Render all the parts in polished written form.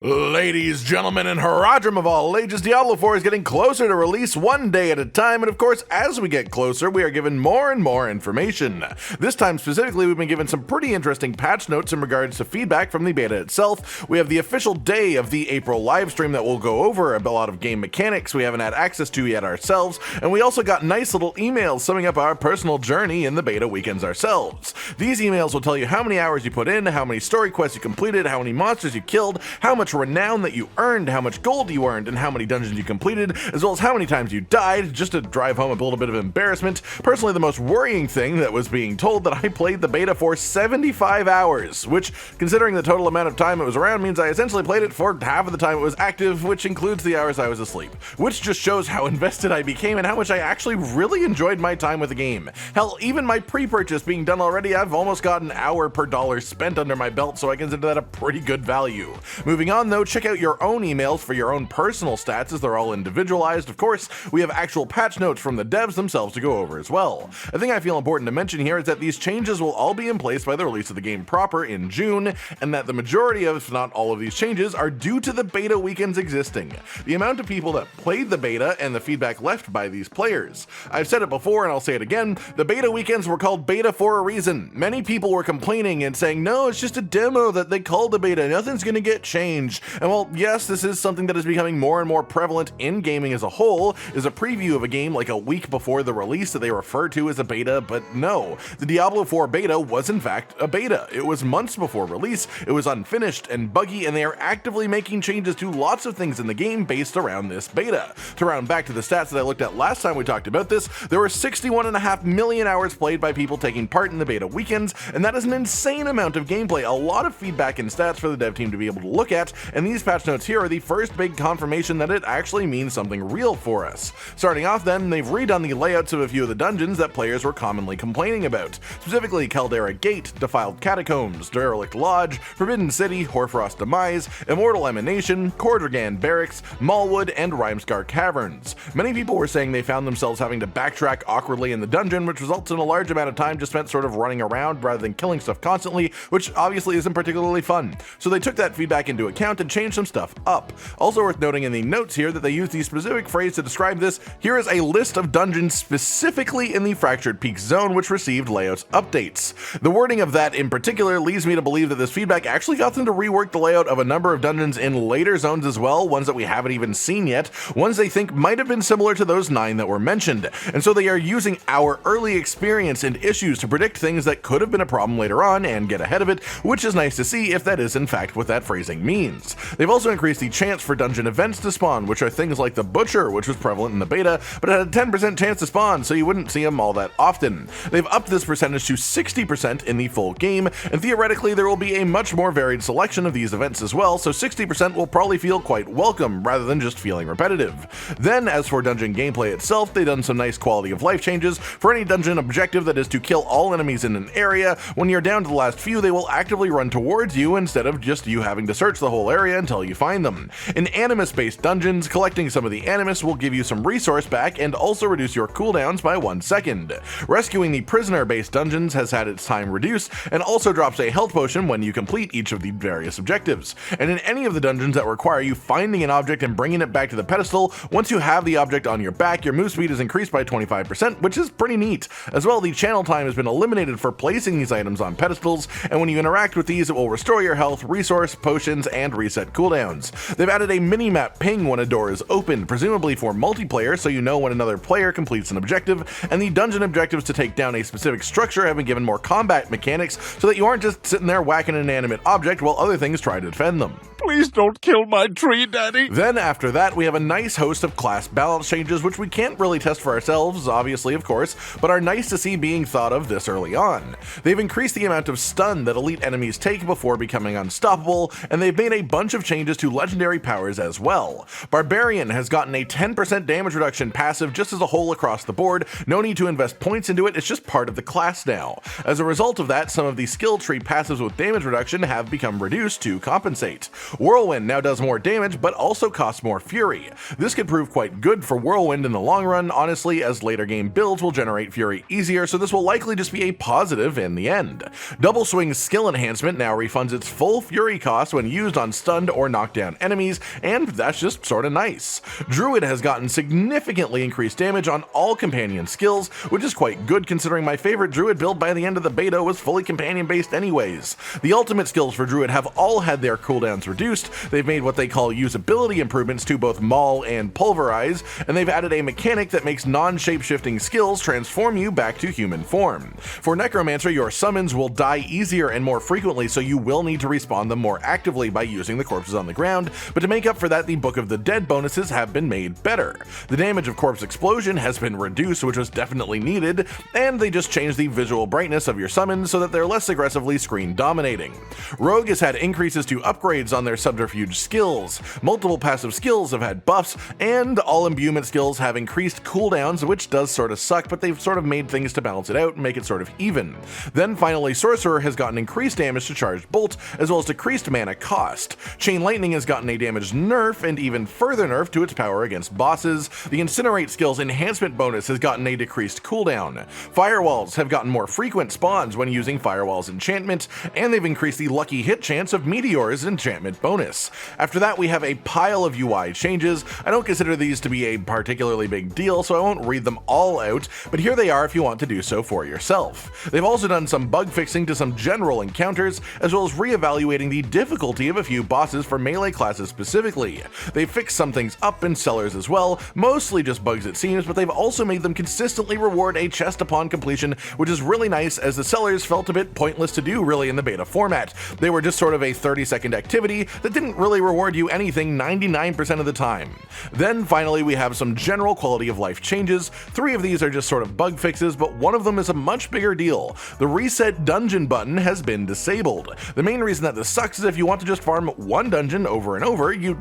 Ladies, gentlemen, and Haradrim of all ages, Diablo 4 is getting closer to release one day at a time, and of course, as we get closer, we are given more and more information. This time specifically, we've been given some pretty interesting patch notes in regards to feedback from the beta itself. We have the official day of the April livestream that will go over a lot of game mechanics we haven't had access to yet ourselves, and we also got nice little emails summing up our personal journey in the beta weekends ourselves. These emails will tell you how many hours you put in, how many story quests you completed, how many monsters you killed, how much renown that you earned, how much gold you earned, and how many dungeons you completed, as well as how many times you died, just to drive home a little bit of embarrassment. Personally, the most worrying thing that was being told that I played the beta for 75 hours, which, considering the total amount of time it was around, means I essentially played it for half of the time it was active, which includes the hours I was asleep, which just shows how invested I became and how much I actually really enjoyed my time with the game. Hell, even my pre-purchase being done already, I've almost got an hour per dollar spent under my belt, so I consider that a pretty good value. Moving on though, check out your own emails for your own personal stats, as they're all individualized. Of course, we have actual patch notes from the devs themselves to go over as well. A thing I feel important to mention here is that these changes will all be in place by the release of the game proper in June, and that the majority of, if not all of these changes, are due to the beta weekends existing. The amount of people that played the beta and the feedback left by these players. I've said it before and I'll say it again, the beta weekends were called beta for a reason. Many people were complaining and saying, no, it's just a demo that they called the beta, nothing's gonna get changed. And well, yes, this is something that is becoming more and more prevalent in gaming as a whole, is a preview of a game like a week before the release that they refer to as a beta, but no. The Diablo 4 beta was in fact a beta. It was months before release, it was unfinished and buggy, and they are actively making changes to lots of things in the game based around this beta. To round back to the stats that I looked at last time we talked about this, there were 61.5 million hours played by people taking part in the beta weekends, and that is an insane amount of gameplay, a lot of feedback and stats for the dev team to be able to look at, and these patch notes here are the first big confirmation that it actually means something real for us. Starting off then, they've redone the layouts of a few of the dungeons that players were commonly complaining about, specifically Caldera Gate, Defiled Catacombs, Derelict Lodge, Forbidden City, Hoarfrost Demise, Immortal Emanation, Cordragan Barracks, Mallwood, and Rhymescar Caverns. Many people were saying they found themselves having to backtrack awkwardly in the dungeon, which results in a large amount of time just spent sort of running around rather than killing stuff constantly, which obviously isn't particularly fun. So they took that feedback into account and changed some stuff up. Also worth noting in the notes here that they use the specific phrase to describe this. Here is a list of dungeons specifically in the Fractured Peaks zone which received layout updates. The wording of that in particular leads me to believe that this feedback actually got them to rework the layout of a number of dungeons in later zones as well, ones that we haven't even seen yet, ones they think might have been similar to those 9 that were mentioned, and so they are using our early experience and issues to predict things that could have been a problem later on and get ahead of it, which is nice to see if that is in fact what that phrasing means. They've also increased the chance for dungeon events to spawn, which are things like the Butcher, which was prevalent in the beta, but had a 10% chance to spawn, so you wouldn't see them all that often. They've upped this percentage to 60% in the full game, and theoretically there will be a much more varied selection of these events as well, so 60% will probably feel quite welcome, rather than just feeling repetitive. Then, as for dungeon gameplay itself, they've done some nice quality of life changes. For any dungeon objective that is to kill all enemies in an area, when you're down to the last few, they will actively run towards you instead of just you having to search the whole area until you find them. In Animus-based dungeons, collecting some of the Animus will give you some resource back and also reduce your cooldowns by 1 second. Rescuing the Prisoner-based dungeons has had its time reduced and also drops a health potion when you complete each of the various objectives. And in any of the dungeons that require you finding an object and bringing it back to the pedestal, once you have the object on your back, your move speed is increased by 25%, which is pretty neat. As well, the channel time has been eliminated for placing these items on pedestals, and when you interact with these, it will restore your health, resource, potions, and reset cooldowns. They've added a mini-map ping when a door is opened, presumably for multiplayer, so you know when another player completes an objective, and the dungeon objectives to take down a specific structure have been given more combat mechanics so that you aren't just sitting there whacking an inanimate object while other things try to defend them. Please don't kill my tree, Daddy! Then after that, we have a nice host of class balance changes which we can't really test for ourselves, obviously of course, but are nice to see being thought of this early on. They've increased the amount of stun that elite enemies take before becoming unstoppable, and they've made a bunch of changes to legendary powers as well. Barbarian has gotten a 10% damage reduction passive just as a whole across the board, no need to invest points into it, it's just part of the class now. As a result of that, some of the skill tree passives with damage reduction have become reduced to compensate. Whirlwind now does more damage, but also costs more fury. This could prove quite good for Whirlwind in the long run, honestly, as later game builds will generate fury easier, so this will likely just be a positive in the end. Double Swing's skill enhancement now refunds its full fury cost when used on on stunned or knocked down enemies, and that's just sorta nice. Druid has gotten significantly increased damage on all companion skills, which is quite good considering my favorite Druid build by the end of the beta was fully companion based anyways. The ultimate skills for Druid have all had their cooldowns reduced, they've made what they call usability improvements to both Maul and Pulverize, and they've added a mechanic that makes non-shape-shifting skills transform you back to human form. For Necromancer, your summons will die easier and more frequently, so you will need to respawn them more actively by using the corpses on the ground, but to make up for that, the Book of the Dead bonuses have been made better. The damage of Corpse Explosion has been reduced, which was definitely needed, and they just changed the visual brightness of your summons so that they're less aggressively screen dominating. Rogue has had increases to upgrades on their subterfuge skills, multiple passive skills have had buffs, and all imbuement skills have increased cooldowns, which does sort of suck, but they've sort of made things to balance it out and make it sort of even. Then finally, Sorcerer has gotten increased damage to charged bolt, as well as decreased mana cost. Chain Lightning has gotten a damage nerf, and even further nerf to its power against bosses. The Incinerate skill's enhancement bonus has gotten a decreased cooldown. Firewalls have gotten more frequent spawns when using Firewall's enchantment, and they've increased the lucky hit chance of Meteor's enchantment bonus. After that, we have a pile of UI changes. I don't consider these to be a particularly big deal, so I won't read them all out, but here they are if you want to do so for yourself. They've also done some bug fixing to some general encounters, as well as reevaluating the difficulty of a few bosses for melee classes specifically. They've fixed some things up in Cellars as well, mostly just bugs it seems, but they've also made them consistently reward a chest upon completion, which is really nice as the Cellars felt a bit pointless to do really in the beta format. They were just sort of a 30-second activity that didn't really reward you anything 99% of the time. Then finally we have some general quality of life changes. 3 of these are just sort of bug fixes, but one of them is a much bigger deal. The reset dungeon button has been disabled. The main reason that this sucks is if you want to just farm one dungeon over and over, you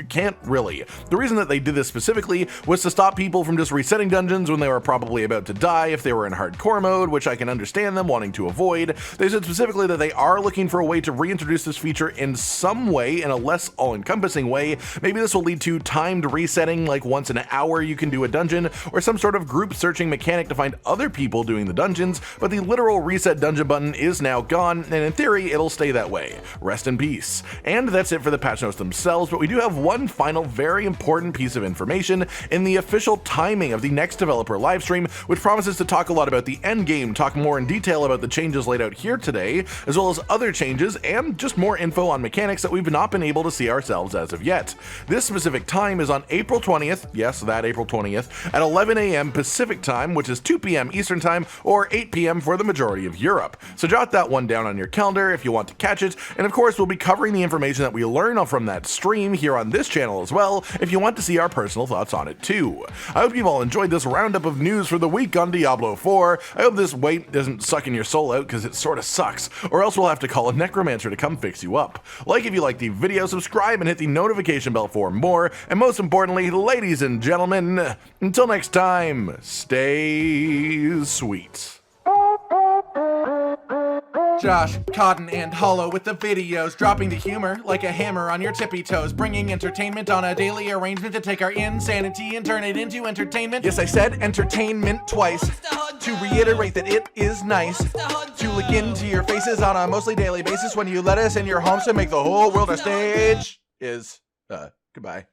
can't really. The reason that they did this specifically was to stop people from just resetting dungeons when they were probably about to die if they were in hardcore mode, which I can understand them wanting to avoid. They said specifically that they are looking for a way to reintroduce this feature in some way, in a less all-encompassing way. Maybe this will lead to timed resetting, like once an hour you can do a dungeon, or some sort of group searching mechanic to find other people doing the dungeons, but the literal reset dungeon button is now gone, and in theory it'll stay that way. Rest in peace. And that's it for the patch notes themselves, but we do have one final very important piece of information in the official timing of the next developer livestream, which promises to talk a lot about the endgame, talk more in detail about the changes laid out here today, as well as other changes and just more info on mechanics that we've not been able to see ourselves as of yet. This specific time is on April 20th, yes, that April 20th, at 11 a.m. Pacific time, which is 2 p.m. Eastern time, or 8 p.m. for the majority of Europe. So jot that one down on your calendar if you want to catch it, and of course we'll be covering the information that we learn from that stream here on this channel as well, if you want to see our personal thoughts on it too. I hope you've all enjoyed this roundup of news for the week on Diablo 4. I hope this wait isn't sucking your soul out, because it sorta sucks, or else we'll have to call a Necromancer to come fix you up. Like if you like the video, subscribe and hit the notification bell for more, and most importantly, ladies and gentlemen, until next time, stay sweet. Josh, Cotton, and Hollow with the videos, dropping the humor like a hammer on your tippy toes, bringing entertainment on a daily arrangement to take our insanity and turn it into entertainment. Yes, I said entertainment twice, to reiterate that it is nice to look into your faces on a mostly daily basis when you let us in your homes to make the whole world a stage. Goodbye.